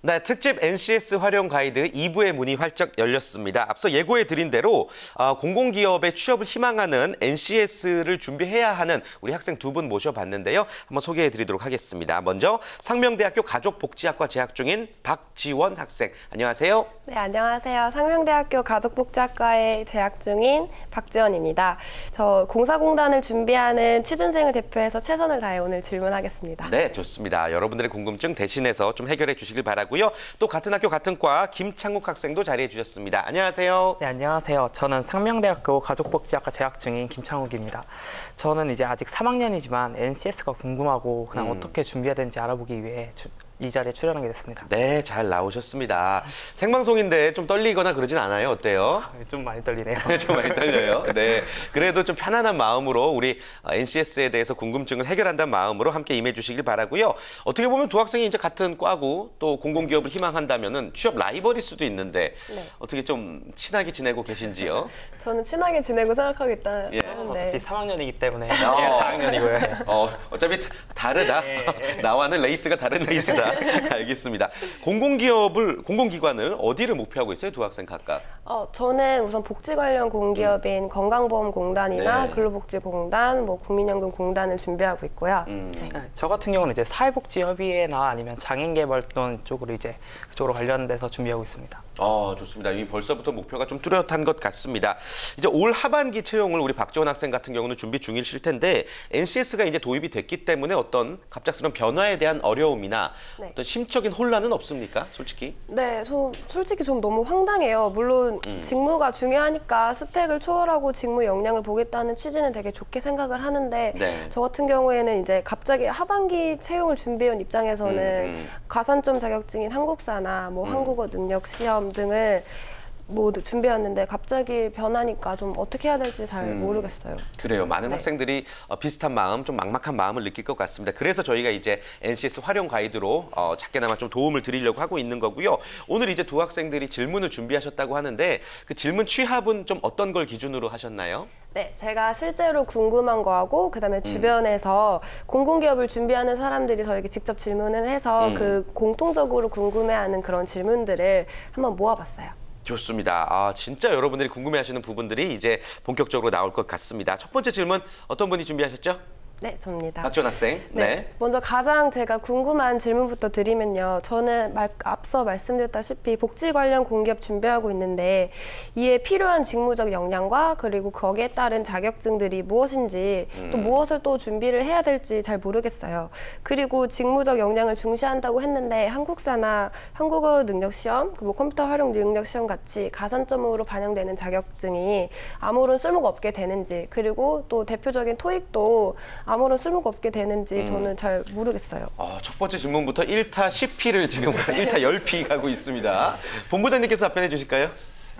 네, 특집 NCS 활용 가이드 2부의 문이 활짝 열렸습니다. 앞서 예고해드린 대로 공공기업의 취업을 희망하는 NCS를 준비해야 하는 우리 학생 두 분 모셔봤는데요. 한번 소개해드리도록 하겠습니다. 먼저 상명대학교 가족복지학과 재학 중인 박지원 학생. 안녕하세요. 네, 안녕하세요. 상명대학교 가족복지학과에 재학 중인 박지원입니다. 저 공사공단을 준비하는 취준생을 대표해서 최선을 다해 오늘 질문하겠습니다. 네, 좋습니다. 여러분들의 궁금증 대신해서 좀 해결해 주시길 바라고요. 또 같은 학교 같은 과 김창욱 학생도 자리해 주셨습니다. 안녕하세요. 네, 안녕하세요. 저는 상명대학교 가족복지학과 재학 중인 김창욱입니다. 저는 이제 아직 3학년이지만 NCS가 궁금하고 그냥 어떻게 준비해야 되는지 알아보기 위해 이 자리에 출연하게 됐습니다. 네, 잘 나오셨습니다. 생방송인데 좀 떨리거나 그러진 않아요? 어때요? 좀 많이 떨리네요. 좀 많이 떨려요. 네, 그래도 좀 편안한 마음으로 우리 NCS에 대해서 궁금증을 해결한다는 마음으로 함께 임해 주시길 바라고요. 어떻게 보면 두 학생이 이제 같은 과고 또 공공기업을 희망한다면은 취업 라이벌일 수도 있는데 어떻게 좀 친하게 지내고 계신지요? 저는 친하게 지내고 생각하고 있다는 어차피 3학년이기 때문에 4학년이고요. 어차피 다르다. 나와는 레이스가 다른 레이스다. 알겠습니다. 공공기관을 어디를 목표하고 있어요? 두 학생 각각? 저는 우선 복지 관련 공기업인 건강보험공단이나 네. 근로복지공단, 국민연금공단을 준비하고 있고요. 네, 저 같은 경우는 이제 사회복지협의회나 아니면 장애인개발돈 쪽으로 이제 그쪽으로 관련돼서 준비하고 있습니다. 좋습니다. 이미 벌써부터 목표가 좀 뚜렷한 것 같습니다. 이제 올 하반기 채용을 우리 박지원 학생 같은 경우는 준비 중이실 텐데 NCS가 이제 도입이 됐기 때문에 어떤 갑작스러운 변화에 대한 어려움이나 어떤 심적인 혼란은 없습니까? 솔직히? 네, 솔직히 좀 너무 황당해요. 물론 직무가 중요하니까 스펙을 초월하고 직무 역량을 보겠다는 취지는 되게 좋게 생각을 하는데 저 같은 경우에는 이제 갑자기 하반기 채용을 준비해온 입장에서는 가산점 자격증인 한국사나 한국어 능력 시험 등을 준비했는데 갑자기 변하니까 좀 어떻게 해야 될지 잘 모르겠어요. 그래요. 많은 학생들이 비슷한 마음, 좀 막막한 마음을 느낄 것 같습니다. 그래서 저희가 이제 NCS 활용 가이드로 작게나마 좀 도움을 드리려고 하고 있는 거고요. 오늘 이제 두 학생들이 질문을 준비하셨다고 하는데 그 질문 취합은 좀 어떤 걸 기준으로 하셨나요? 네, 제가 실제로 궁금한 거하고 그다음에 주변에서 공공기업을 준비하는 사람들이 저에게 직접 질문을 해서 그 공통적으로 궁금해하는 그런 질문들을 한번 모아봤어요. 좋습니다. 진짜 여러분들이 궁금해하시는 부분들이 이제 본격적으로 나올 것 같습니다. 첫 번째 질문 어떤 분이 준비하셨죠? 네, 접니다. 박지원 학생. 네. 먼저 가장 제가 궁금한 질문부터 드리면요. 저는 앞서 말씀드렸다시피 복지 관련 공기업 준비하고 있는데 이에 필요한 직무적 역량과 그리고 거기에 따른 자격증들이 무엇인지 또 무엇을 또 준비를 해야 될지 잘 모르겠어요. 그리고 직무적 역량을 중시한다고 했는데 한국사나 한국어 능력 시험, 컴퓨터 활용 능력 시험 같이 가산점으로 반영되는 자격증이 아무런 쓸모가 없게 되는지 그리고 또 대표적인 토익도 아무런 쓸모가 없게 되는지 저는 잘 모르겠어요. 첫 번째 질문부터 1타 10피를 지금 1타 10피 가고 있습니다. 본부장님께서 답변해 주실까요?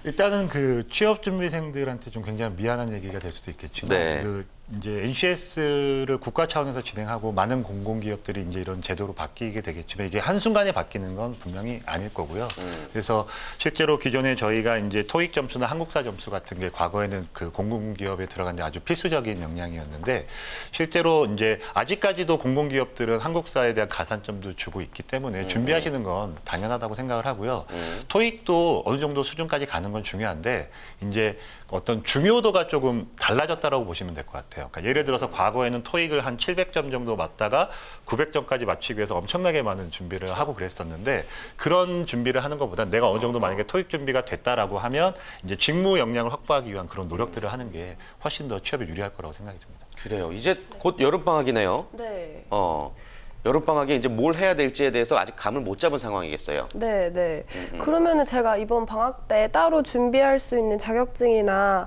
일단은 그 취업 준비생들한테 좀 굉장히 미안한 얘기가 될 수도 있겠지만 이제 NCS를 국가 차원에서 진행하고 많은 공공기업들이 이제 이런 제도로 바뀌게 되겠지만 이게 한순간에 바뀌는 건 분명히 아닐 거고요. 그래서 실제로 기존에 저희가 이제 토익 점수나 한국사 점수 같은 게 과거에는 그 공공기업에 들어간 데 아주 필수적인 역량이었는데 실제로 이제 아직까지도 공공기업들은 한국사에 대한 가산점도 주고 있기 때문에 준비하시는 건 당연하다고 생각을 하고요. 토익도 어느 정도 수준까지 가는 건 중요한데 이제 어떤 중요도가 조금 달라졌다라고 보시면 될 것 같아요. 그러니까 예를 들어서 과거에는 토익을 한 700점 정도 맞다가 900점까지 맞추기 위해서 엄청나게 많은 준비를 하고 그랬었는데 그런 준비를 하는 것보다 내가 어느 정도 만약에 토익 준비가 됐다라고 하면 이제 직무 역량을 확보하기 위한 그런 노력들을 하는 게 훨씬 더 취업에 유리할 거라고 생각이 듭니다. 그래요. 이제 곧 여름방학이네요. 네. 여름방학에 이제 뭘 해야 될지에 대해서 아직 감을 못 잡은 상황이겠어요. 네. 그러면은 제가 이번 방학 때 따로 준비할 수 있는 자격증이나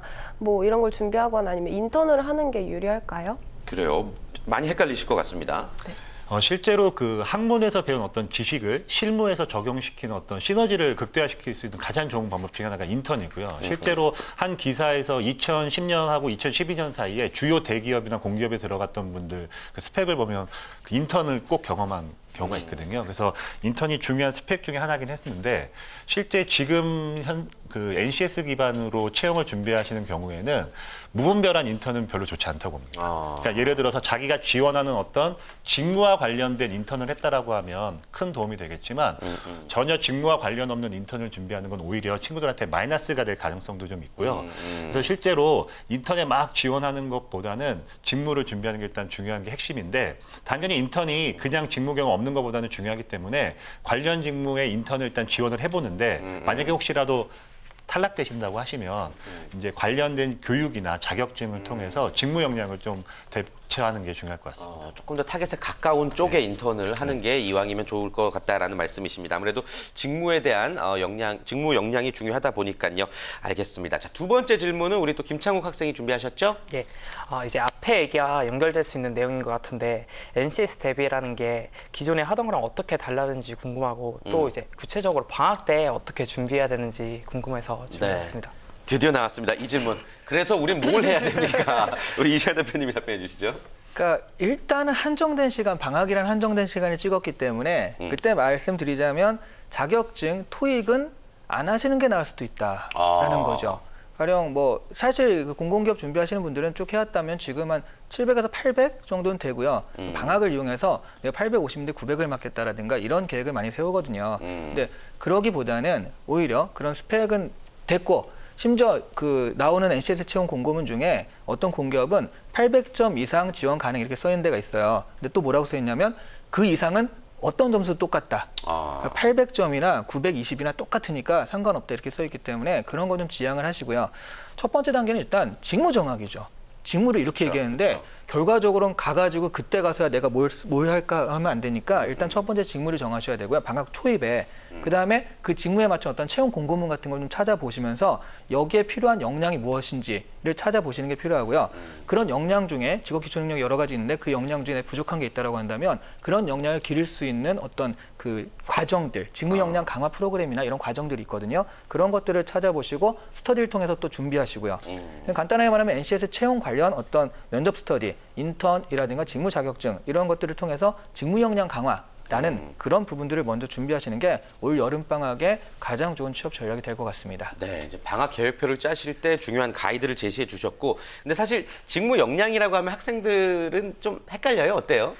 이런 걸 준비하거나 아니면 인턴을 하는 게 유리할까요? 그래요. 많이 헷갈리실 것 같습니다. 네. 실제로 그 학문에서 배운 어떤 지식을 실무에서 적용시키는 어떤 시너지를 극대화시킬 수 있는 가장 좋은 방법 중에 하나가 인턴이고요. 실제로 한 기사에서 2010년하고 2012년 사이에 주요 대기업이나 공기업에 들어갔던 분들 그 스펙을 보면 그 인턴을 꼭 경험한 경우가 있거든요. 그래서 인턴이 중요한 스펙 중에 하나긴 했는데 실제 지금 그 NCS 기반으로 채용을 준비하시는 경우에는 무분별한 인턴은 별로 좋지 않다고 봅니다. 그러니까 예를 들어서 자기가 지원하는 어떤 직무와 관련된 인턴을 했다라고 하면 큰 도움이 되겠지만 전혀 직무와 관련 없는 인턴을 준비하는 건 오히려 친구들한테 마이너스가 될 가능성도 좀 있고요. 그래서 실제로 인턴에 막 지원하는 것보다는 직무를 준비하는 게 일단 중요한 게 핵심인데 당연히 인턴이 그냥 직무 경험 없는 것보다는 중요하기 때문에 관련 직무에 인턴을 일단 지원을 해보는데 만약에 혹시라도 탈락되신다고 하시면 이제 관련된 교육이나 자격증을 통해서 직무 역량을 좀 대체하는 게 중요할 것 같습니다. 조금 더 타겟에 가까운 쪽의 인턴을 하는 게 이왕이면 좋을 것 같다라는 말씀이십니다. 아무래도 직무에 대한 직무 역량이 중요하다 보니까요. 알겠습니다. 자, 두 번째 질문은 우리 또 김창욱 학생이 준비하셨죠? 예, 이제 앞에 얘기와 연결될 수 있는 내용인 것 같은데 NCS 대비라는 게 기존에 하던 거랑 어떻게 달라는지 궁금하고 또 이제 구체적으로 방학 때 어떻게 준비해야 되는지 궁금해서 준비했습니다. 네. 드디어 나왔습니다. 이 질문. 그래서 우린 뭘 해야 됩니까? 우리 이시안 대표님이 답변해 주시죠. 그러니까 일단은 한정된 시간, 방학이라는 한정된 시간을 찍었기 때문에 그때 말씀드리자면 자격증, 토익은 안 하시는 게 나을 수도 있다라는 거죠. 가령 뭐 사실 그 공공기업 준비하시는 분들은 쭉 해왔다면 지금 한 700에서 800 정도는 되고요. 방학을 이용해서 내가 850인데 900을 맞겠다라든가 이런 계획을 많이 세우거든요. 근데 그러기보다는 오히려 그런 스펙은 됐고 심지어 그 나오는 NCS 채용 공고문 중에 어떤 공기업은 800점 이상 지원 가능 이렇게 써 있는 데가 있어요. 근데 또 뭐라고 써 있냐면 그 이상은 어떤 점수도 똑같다. 800점이나 920이나 똑같으니까 상관없다 이렇게 써 있기 때문에 그런 거 좀 지양을 하시고요. 첫 번째 단계는 일단 직무 정하기죠. 직무를 이렇게 얘기했는데 결과적으로는 가가지고 그때 가서야 내가 뭘 할까 하면 안 되니까 일단 첫 번째 직무를 정하셔야 되고요. 방학 초입에 그다음에 그 직무에 맞춘 어떤 채용 공고문 같은 걸 좀 찾아보시면서 여기에 필요한 역량이 무엇인지를 찾아보시는 게 필요하고요. 그런 역량 중에 직업 기초 능력이 여러 가지 있는데 그 역량 중에 부족한 게 있다라고 한다면 그런 역량을 기를 수 있는 어떤 그 과정들, 직무 역량 강화 프로그램이나 이런 과정들이 있거든요. 그런 것들을 찾아보시고 스터디를 통해서 또 준비하시고요. 간단하게 말하면 NCS 채용 관련 어떤 면접 스터디, 인턴이라든가 직무 자격증 이런 것들을 통해서 직무 역량 강화라는 그런 부분들을 먼저 준비하시는 게 올 여름방학에 가장 좋은 취업 전략이 될 것 같습니다. 네, 이제 방학 계획표를 짜실 때 중요한 가이드를 제시해 주셨고 근데 사실 직무 역량이라고 하면 학생들은 좀 헷갈려요. 어때요?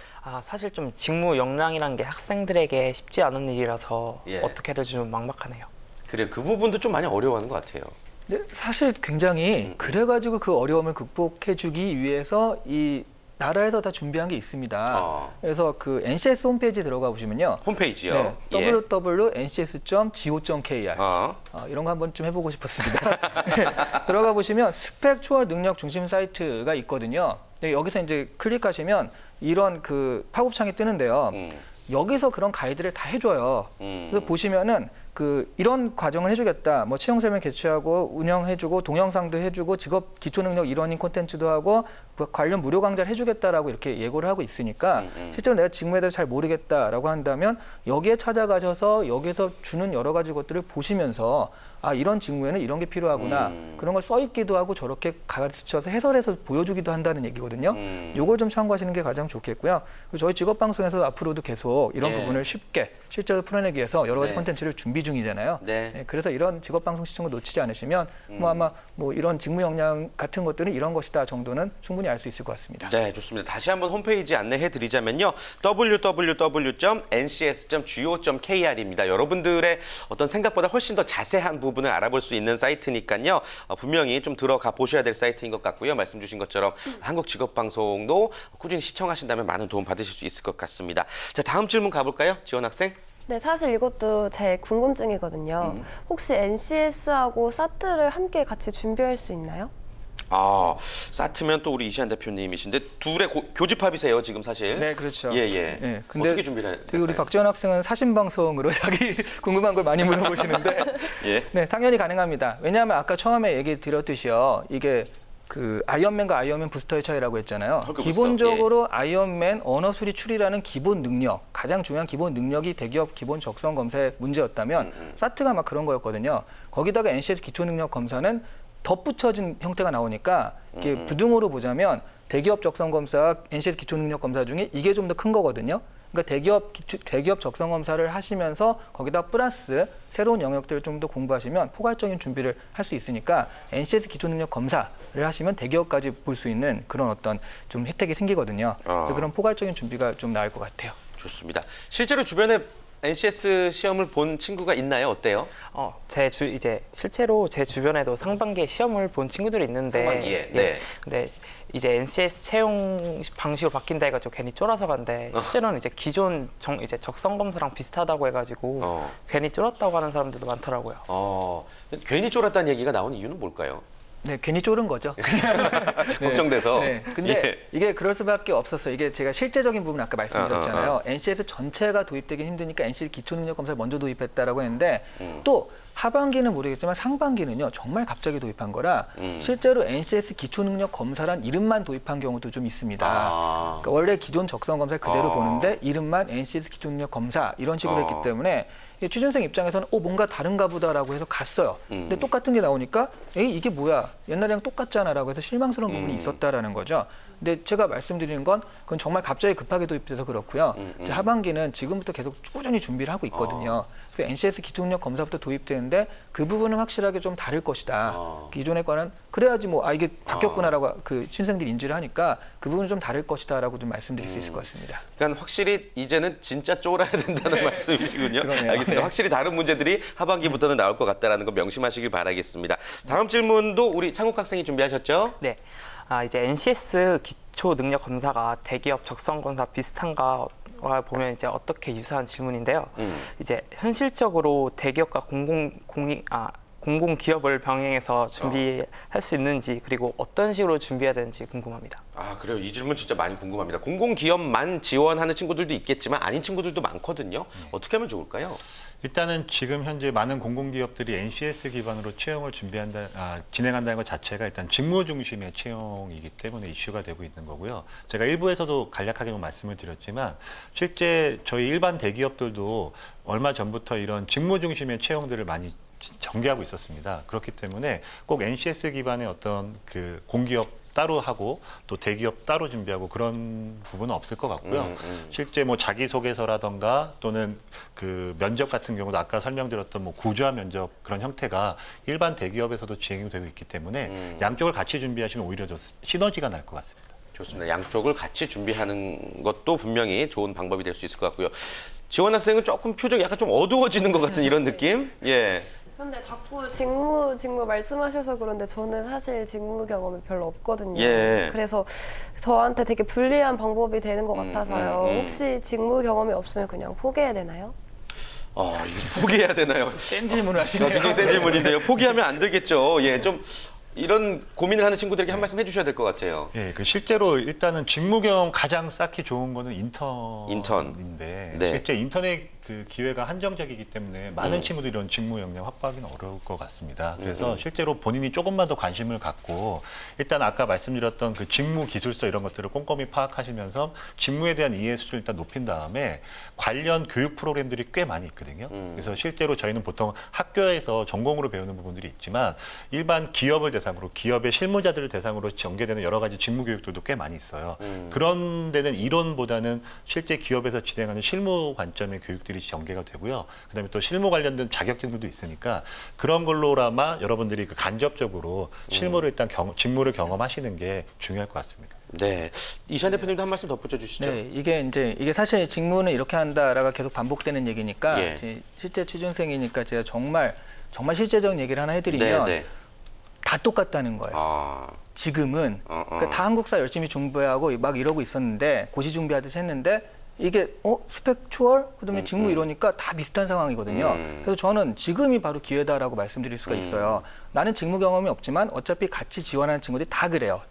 사실 좀 직무 역량이란 게 학생들에게 쉽지 않은 일이라서 예. 어떻게 해야 될지 좀 막막하네요. 그래요. 그 부분도 좀 많이 어려워하는 것 같아요. 근데 사실 굉장히 그래가지고 그 어려움을 극복해주기 위해서 이 나라에서 다 준비한 게 있습니다. 그래서 그 NCS 홈페이지에 들어가 보시면요. 홈페이지요? 네, 예. www.ncs.go.kr 이런 거 한번 좀 해보고 싶었습니다. 네, 들어가 보시면 스펙 초월 능력 중심 사이트가 있거든요. 여기서 이제 클릭하시면 이런 그 팝업창이 뜨는데요. 여기서 그런 가이드를 다 해줘요. 그래서 보시면은 그 이런 과정을 해주겠다. 뭐 채용 설명 개최하고 운영해주고 동영상도 해주고 직업 기초 능력 일원인 콘텐츠도 하고 관련 무료 강좌를 해주겠다라고 이렇게 예고를 하고 있으니까 실제로 내가 직무에 대해서 잘 모르겠다라고 한다면 여기에 찾아가셔서 여기서 주는 여러 가지 것들을 보시면서 이런 직무에는 이런 게 필요하구나. 그런 걸 써 있기도 하고 저렇게 가르쳐서 해설해서 보여주기도 한다는 얘기거든요. 요걸 좀 참고하시는 게 가장 좋겠고요. 그리고 저희 직업방송에서 앞으로도 계속 이런 부분을 쉽게 실제로 풀어내기 위해서 여러 가지 콘텐츠를 준비 중이잖아요. 네, 그래서 이런 직업방송 시청을 놓치지 않으시면 뭐 아마 뭐 이런 직무 역량 같은 것들은 이런 것이다 정도는 충분히 알 수 있을 것 같습니다. 네, 좋습니다. 다시 한번 홈페이지 안내해 드리자면요. www.ncs.go.kr입니다. 여러분들의 어떤 생각보다 훨씬 더 자세한 부분을 알아볼 수 있는 사이트니까요. 분명히 좀 들어가 보셔야 될 사이트인 것 같고요. 말씀 주신 것처럼 한국직업방송도 꾸준히 시청하신다면 많은 도움 받으실 수 있을 것 같습니다. 자, 다음 질문 가볼까요? 지원 학생. 네, 사실 이것도 제 궁금증이거든요. 혹시 NCS하고 사트를 함께 같이 준비할 수 있나요? 사트면 또 우리 이시안 대표님이신데 둘의 교집합이세요 지금 사실. 네, 그렇죠. 예. 네, 근데 어떻게 준비를 해야 될까요? 우리 박지원 학생은 사신 방송으로 자기 궁금한 걸 많이 물어보시는데, 예. 네, 당연히 가능합니다. 왜냐하면 아까 처음에 얘기 드렸듯이요, 이게 그 아이언맨과 아이언맨 부스터의 차이라고 했잖아요. 기본적으로 예. 아이언맨 언어 수리 추리라는 기본 능력, 가장 중요한 기본 능력이 대기업 기본 적성 검사의 문제였다면 사트가 막 그런 거였거든요. 거기다가 NCS 기초 능력 검사는 덧붙여진 형태가 나오니까 이게 부등호로 보자면 대기업 적성 검사와 NCS 기초 능력 검사 중에 이게 좀 더 큰 거거든요. 그러니까 대기업 적성 검사를 하시면서 거기다 플러스 새로운 영역들을 좀 더 공부하시면 포괄적인 준비를 할 수 있으니까 NCS 기초 능력 검사를 하시면 대기업까지 볼 수 있는 그런 어떤 좀 혜택이 생기거든요. 그래서 그런 포괄적인 준비가 좀 나을 것 같아요. 좋습니다. 실제로 주변에 NCS 시험을 본 친구가 있나요? 어때요? 이제 실제로 제 주변에도 상반기에 시험을 본 친구들이 있는데, 상반기에, 네. 예, 근데 이제 NCS 채용 방식으로 바뀐다 해가지고 괜히 쫄아서 간데 실제로는 이제 기존 이제 적성 검사랑 비슷하다고 해가지고 괜히 쫄았다고 하는 사람들도 많더라고요. 괜히 쫄았다는 얘기가 나온 이유는 뭘까요? 네, 괜히 쫄은 거죠. 걱정돼서. 네. 근데 이게 그럴 수밖에 없었어요. 이게 제가 실제적인 부분 아까 말씀드렸잖아요. NCS 전체가 도입되기 힘드니까 NCS 기초능력검사를 먼저 도입했다라고 했는데 또 하반기는 모르겠지만 상반기는요 정말 갑자기 도입한 거라 실제로 NCS 기초능력검사란 이름만 도입한 경우도 좀 있습니다. 그러니까 원래 기존 적성 검사 그대로 보는데 이름만 NCS 기초능력검사 이런 식으로 했기 때문에 취준생 입장에서는 뭔가 다른가 보다라고 해서 갔어요. 근데 똑같은 게 나오니까 에이 이게 뭐야 옛날이랑 똑같잖아라고 해서 실망스러운 부분이 있었다라는 거죠. 근데 제가 말씀드리는 건 그건 정말 갑자기 급하게 도입돼서 그렇고요. 이제 하반기는 지금부터 계속 꾸준히 준비를 하고 있거든요. 그래서 NCS 기초능력 검사부터 도입되는데 그 부분은 확실하게 좀 다를 것이다. 기존에 관한 그래야지 이게 바뀌었구나라고 그 신생들이 인지를 하니까 그 부분은 좀 다를 것이다라고 좀 말씀드릴 수 있을 것 같습니다. 그러니까 확실히 이제는 진짜 쫄아야 된다는 말씀이시군요. 그러네요. 알겠습니다. 확실히 다른 문제들이 하반기부터는 나올 것 같다라는 거 명심하시길 바라겠습니다. 다음 질문도 우리 창욱 학생이 준비하셨죠? 네. 이제 NCS 기초 능력 검사가 대기업 적성 검사 비슷한가 보면 이제 어떻게 유사한 질문인데요. 이제 현실적으로 대기업과 공공기업을 병행해서 준비할 수 있는지 그리고 어떤 식으로 준비해야 되는지 궁금합니다. 그래요. 이 질문 진짜 많이 궁금합니다. 공공기업만 지원하는 친구들도 있겠지만 아닌 친구들도 많거든요. 어떻게 하면 좋을까요? 일단은 지금 현재 많은 공공기업들이 NCS 기반으로 채용을 진행한다는 것 자체가 일단 직무 중심의 채용이기 때문에 이슈가 되고 있는 거고요. 제가 일부에서도 간략하게 좀 말씀을 드렸지만 실제 저희 일반 대기업들도 얼마 전부터 이런 직무 중심의 채용들을 많이 전개하고 있었습니다. 그렇기 때문에 꼭 NCS 기반의 어떤 그 공기업 따로 하고 또 대기업 따로 준비하고 그런 부분은 없을 것 같고요. 실제 자기소개서라던가 또는 그 면접 같은 경우도 아까 설명드렸던 구조화 면접 그런 형태가 일반 대기업에서도 진행이 되고 있기 때문에 양쪽을 같이 준비하시면 오히려 더 시너지가 날 것 같습니다. 좋습니다. 양쪽을 같이 준비하는 것도 분명히 좋은 방법이 될 수 있을 것 같고요. 지원 학생은 조금 표정이 약간 좀 어두워지는 것 같은 이런 느낌? 예. 근데 자꾸 직무 말씀하셔서 그런데 저는 사실 직무 경험이 별로 없거든요. 예. 그래서 저한테 되게 불리한 방법이 되는 것 같아서요. 혹시 직무 경험이 없으면 그냥 포기해야 되나요? 이거 포기해야 되나요? 센 질문을 하시네요. 굉장히 센 질문인데요. 포기하면 안 되겠죠. 예, 좀 이런 고민을 하는 친구들에게 한 말씀 해주셔야 될 것 같아요. 예, 실제로 일단은 직무 경험 가장 쌓기 좋은 거는 인턴인데 네. 실제 인턴의 그 기회가 한정적이기 때문에 많은 친구들이 이런 직무 역량 확보하기는 어려울 것 같습니다. 그래서 실제로 본인이 조금만 더 관심을 갖고 일단 아까 말씀드렸던 그 직무 기술서 이런 것들을 꼼꼼히 파악하시면서 직무에 대한 이해 수준을 일단 높인 다음에 관련 교육 프로그램들이 꽤 많이 있거든요. 그래서 실제로 저희는 보통 학교에서 전공으로 배우는 부분들이 있지만 일반 기업을 대상으로 기업의 실무자들을 대상으로 전개되는 여러 가지 직무 교육들도 꽤 많이 있어요. 그런 데는 이론보다는 실제 기업에서 진행하는 실무 관점의 교육들이 전개가 되고요. 그다음에 또 실무 관련된 자격증들도 있으니까 그런 걸로라마 여러분들이 간접적으로 실무를 일단 직무를 경험하시는 게 중요할 것 같습니다. 네, 이시안 대표님도 한 말씀 덧붙여 주시죠. 네, 이게 사실 직무는 이렇게 한다라가 계속 반복되는 얘기니까 예. 이제 실제 취준생이니까 제가 정말 실제적인 얘기를 하나 해드리면 네. 다 똑같다는 거예요. 지금은 그러니까 다 한국사 열심히 준비하고 막 이러고 있었는데 고시 준비하듯이 했는데 이게 스펙 초월 그다음에 직무 이러니까 다 비슷한 상황이거든요. 그래서 저는 지금이 바로 기회다라고 말씀드릴 수가 있어요. 나는 직무 경험이 없지만 어차피 같이 지원하는 친구들이 다 그래요.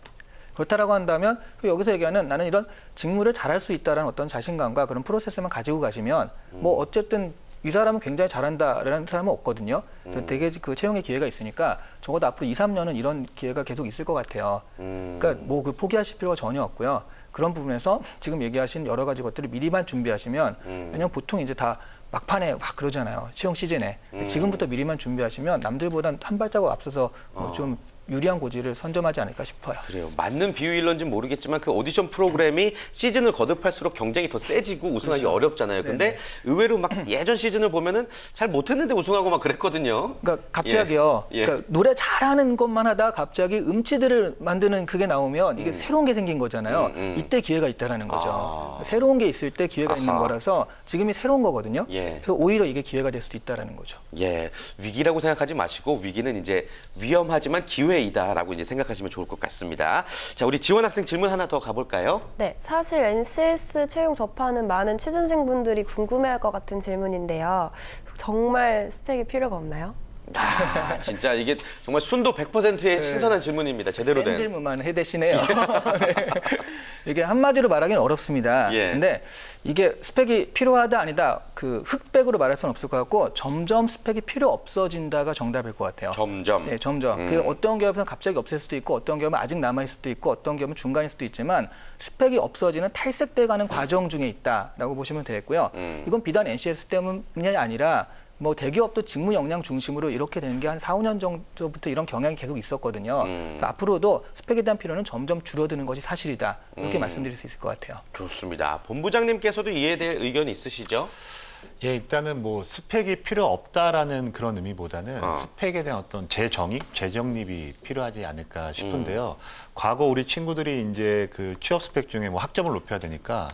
그렇다라고 한다면 여기서 얘기하는 나는 이런 직무를 잘할 수 있다라는 어떤 자신감과 그런 프로세스만 가지고 가시면 어쨌든 이 사람은 굉장히 잘한다라는 사람은 없거든요. 그래서 되게 그 채용의 기회가 있으니까 적어도 앞으로 2, 3년은 이런 기회가 계속 있을 것 같아요. 그러니까 그 포기하실 필요가 전혀 없고요. 그런 부분에서 지금 얘기하신 여러 가지 것들을 미리만 준비하시면 왜냐면 보통 이제 다 막판에 막 그러잖아요. 채용 시즌에. 지금부터 미리만 준비하시면 남들보다 한 발자국 앞서서 좀 유리한 고지를 선점하지 않을까 싶어요. 그래요. 맞는 비유일런지는 모르겠지만 그 오디션 프로그램이 시즌을 거듭할수록 경쟁이 더 세지고 우승하기 그렇죠. 어렵잖아요. 근데 네네. 의외로 막 예전 시즌을 보면은 잘 못했는데 우승하고 막 그랬거든요. 그러니까 갑자기요. 예. 그러니까 노래 잘하는 것만 하다 갑자기 음치들을 만드는 그게 나오면 이게 새로운 게 생긴 거잖아요. 이때 기회가 있다라는 거죠. 새로운 게 있을 때 기회가 있는 거라서 지금이 새로운 거거든요. 예. 그래서 오히려 이게 기회가 될 수도 있다라는 거죠. 예, 위기라고 생각하지 마시고 위기는 이제 위험하지만 기회이다라고 이제 생각하시면 좋을 것 같습니다. 자, 우리 지원 학생 질문 하나 더 가볼까요? 네, 사실 NCS 채용 접하는 많은 취준생분들이 궁금해할 것 같은 질문인데요. 정말 스펙이 필요가 없나요? 아, 진짜 이게 정말 순도 100%의 신선한 질문입니다. 제대로 센 된. 질문만 해대시네요. 네. 이게 한마디로 말하기는 어렵습니다. 예. 근데 이게 스펙이 필요하다 아니다 그 흑백으로 말할 수는 없을 것 같고 점점 스펙이 필요 없어진다가 정답일 것 같아요. 점점. 네, 점점. 그 어떤 기업은 갑자기 없앨 수도 있고 어떤 기업은 아직 남아있을 수도 있고 어떤 기업은 중간일 수도 있지만 스펙이 없어지는 탈색돼가는 과정 중에 있다라고 보시면 되겠고요. 이건 비단 NCS 때문이 아니라 뭐 대기업도 직무 역량 중심으로 이렇게 되는 게 한 4, 5년 정도부터 이런 경향이 계속 있었거든요. 그래서 앞으로도 스펙에 대한 필요는 점점 줄어드는 것이 사실이다. 이렇게 말씀드릴 수 있을 것 같아요. 좋습니다. 본부장님께서도 이에 대해 의견이 있으시죠? 예, 일단은 뭐 스펙이 필요 없다라는 그런 의미보다는 스펙에 대한 어떤 재정립이 필요하지 않을까 싶은데요. 과거 우리 친구들이 이제 그 취업 스펙 중에 뭐 학점을 높여야 되니까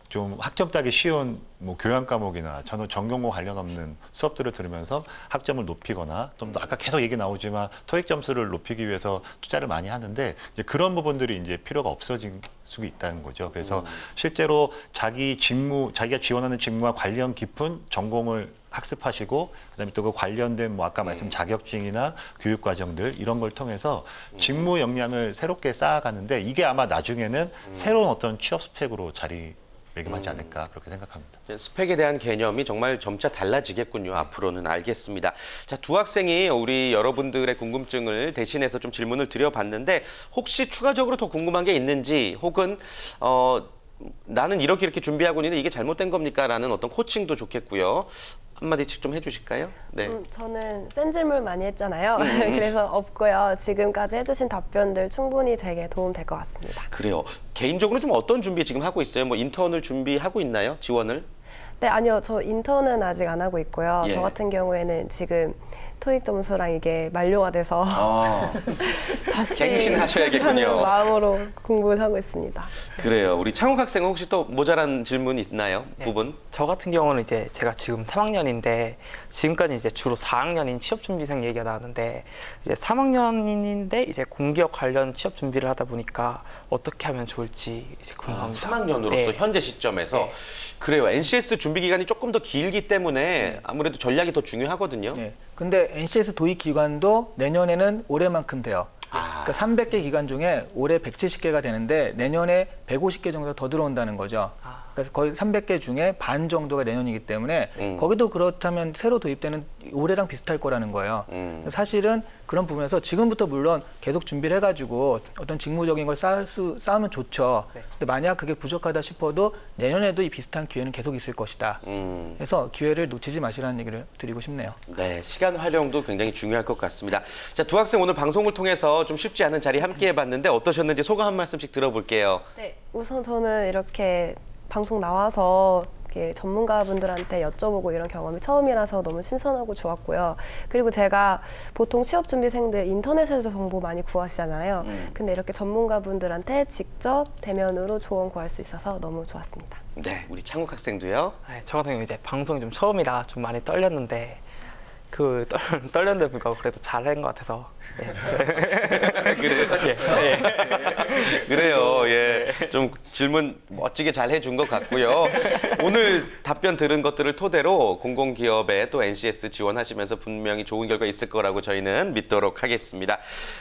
좀 학점 따기 쉬운 뭐 교양 과목이나 전공과 관련 없는 수업들을 들으면서 학점을 높이거나 좀 더 아까 계속 얘기 나오지만 토익 점수를 높이기 위해서 투자를 많이 하는데 이제 그런 부분들이 이제 필요가 없어진 수 있다는 거죠. 그래서 실제로 자기가 지원하는 직무와 관련 깊은 전공을 학습하시고 그다음에 또 그 관련된 뭐 아까 말씀 자격증이나 교육 과정들 이런 걸 통해서 직무 역량을 새롭게 쌓아가는데 이게 아마 나중에는 새로운 어떤 취업 스펙으로 매김하지 않을까 그렇게 생각합니다. 스펙에 대한 개념이 정말 점차 달라지겠군요. 앞으로는 알겠습니다. 자, 두 학생이 우리 여러분들의 궁금증을 대신해서 좀 질문을 드려봤는데 혹시 추가적으로 더 궁금한 게 있는지 혹은 나는 이렇게 준비하고 있는데 이게 잘못된 겁니까? 라는 어떤 코칭도 좋겠고요. 한마디씩 좀 해주실까요? 네. 저는 센 질문 많이 했잖아요. 그래서 없고요. 지금까지 해주신 답변들 충분히 제게 도움 될 것 같습니다. 그래요. 개인적으로 좀 어떤 준비 지금 하고 있어요? 뭐 인턴을 준비하고 있나요? 지원을? 네, 아니요. 저 인턴은 아직 안 하고 있고요. 예. 저 같은 경우에는 지금 토익 점수랑 이게 만료가 돼서 다시 갱신하셔야겠군요. 마음으로 공부를 하고 있습니다. 그래요. 우리 창욱 학생은 혹시 또 모자란 질문이 있나요? 네. 부분? 저 같은 경우는 이제 제가 지금 3학년인데 지금까지 이제 주로 4학년인 취업 준비생 얘기가 나왔는데 이제 3학년인데 이제 공기업 관련 취업 준비를 하다 보니까 어떻게 하면 좋을지 이제 궁금합니다. 3학년으로서 네. 현재 시점에서 네. 그래요. NCS 준비 기간이 조금 더 길기 때문에 아무래도 전략이 더 중요하거든요. 네. 근데 NCS 도입 기간도 내년에는 올해만큼 돼요. 그러니까 300개 기간 중에 올해 170개가 되는데 내년에 150개 정도 더 들어온다는 거죠. 그래서 거의 300개 중에 반 정도가 내년이기 때문에 거기도 그렇다면 새로 도입되는 올해랑 비슷할 거라는 거예요. 사실은 그런 부분에서 지금부터 물론 계속 준비를 해가지고 어떤 직무적인 걸 쌓으면 좋죠. 근데 만약 그게 부족하다 싶어도 내년에도 이 비슷한 기회는 계속 있을 것이다. 그래서 기회를 놓치지 마시라는 얘기를 드리고 싶네요. 네, 시간 활용도 굉장히 중요할 것 같습니다. 자, 두 학생 오늘 방송을 통해서 좀 쉽지 않은 자리 함께 해봤는데 어떠셨는지 소감 한 말씀씩 들어볼게요. 네, 우선 저는 이렇게 방송 나와서 이렇게 전문가분들한테 여쭤보고 이런 경험이 처음이라서 너무 신선하고 좋았고요. 그리고 제가 보통 취업준비생들 인터넷에서 정보 많이 구하시잖아요. 근데 이렇게 전문가분들한테 직접 대면으로 조언 구할 수 있어서 너무 좋았습니다. 네, 우리 창욱 학생도요. 네, 저 같은 경우 이제 방송이 좀 처음이라 좀 많이 떨렸는데 떨렸는데 불구하고 그래도 잘한 것 같아서. 네. 그래요? 예. 그래요. 예. 좀 질문 멋지게 잘 해준 것 같고요. 오늘 답변 들은 것들을 토대로 공공기업에 또 NCS 지원하시면서 분명히 좋은 결과 있을 거라고 저희는 믿도록 하겠습니다.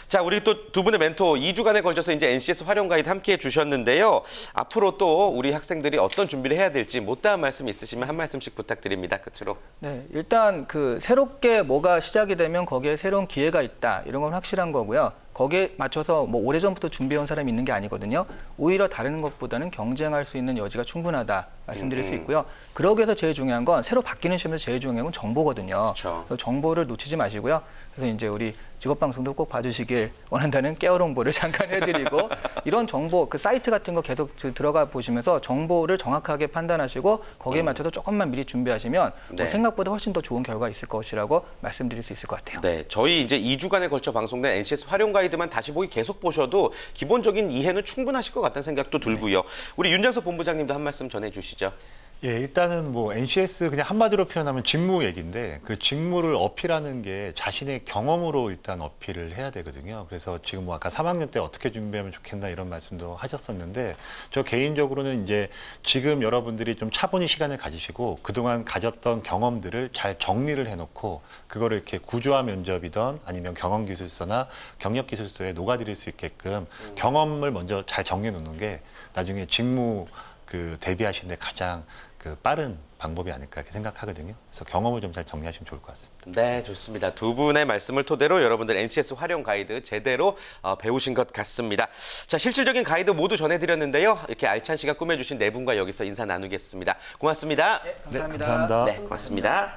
자, 우리 또 두 분의 멘토 2주간에 걸쳐서 이제 NCS 활용 가이드 함께 해주셨는데요. 앞으로 또 우리 학생들이 어떤 준비를 해야 될지 못다한 말씀 있으시면 한 말씀씩 부탁드립니다. 끝으로. 네, 일단 새롭게 뭐가 시작이 되면 거기에 새로운 기회가 있다. 이런 건 확실한 거고요. 거기에 맞춰서 뭐 오래전부터 준비해온 사람이 있는 게 아니거든요. 오히려 다른 것보다는 경쟁할 수 있는 여지가 충분하다. 말씀드릴 수 있고요. 그러기 위해서 제일 중요한 건 새로 바뀌는 시험에서 제일 중요한 건 정보거든요. 그렇죠. 그래서 정보를 놓치지 마시고요. 그래서 이제 우리 직업방송도 꼭 봐주시길 원한다는 깨알 홍보를 잠깐 해드리고 이런 정보, 그 사이트 같은 거 계속 들어가 보시면서 정보를 정확하게 판단하시고 거기에 맞춰서 조금만 미리 준비하시면 네. 생각보다 훨씬 더 좋은 결과가 있을 것이라고 말씀드릴 수 있을 것 같아요. 네, 저희 이제 2주간에 걸쳐 방송된 NCS 활용 가이드만 다시 보기 계속 보셔도 기본적인 이해는 충분하실 것 같다는 생각도 들고요. 우리 윤장석 본부장님도 한 말씀 전해주시죠. 예, 일단은 뭐 NCS 그냥 한마디로 표현하면 직무 얘기인데 그 직무를 어필하는 게 자신의 경험으로 일단 어필을 해야 되거든요. 그래서 지금 뭐 아까 3학년 때 어떻게 준비하면 좋겠나 이런 말씀도 하셨었는데 저 개인적으로는 이제 지금 여러분들이 좀 차분히 시간을 가지시고 그동안 가졌던 경험들을 잘 정리를 해놓고 그거를 이렇게 구조화 면접이든 아니면 경험기술서나 경력기술서에 녹아들일 수 있게끔 경험을 먼저 잘 정리해 놓는 게 나중에 직무 그 대비하시는데 가장 그 빠른 방법이 아닐까 이렇게 생각하거든요. 그래서 경험을 좀 잘 정리하시면 좋을 것 같습니다. 네, 좋습니다. 두 분의 말씀을 토대로 여러분들 NCS 활용 가이드 제대로 배우신 것 같습니다. 자, 실질적인 가이드 모두 전해드렸는데요. 이렇게 알찬 시간 꾸며주신 네 분과 여기서 인사 나누겠습니다. 고맙습니다. 네, 감사합니다. 네, 감사합니다. 네, 고맙습니다.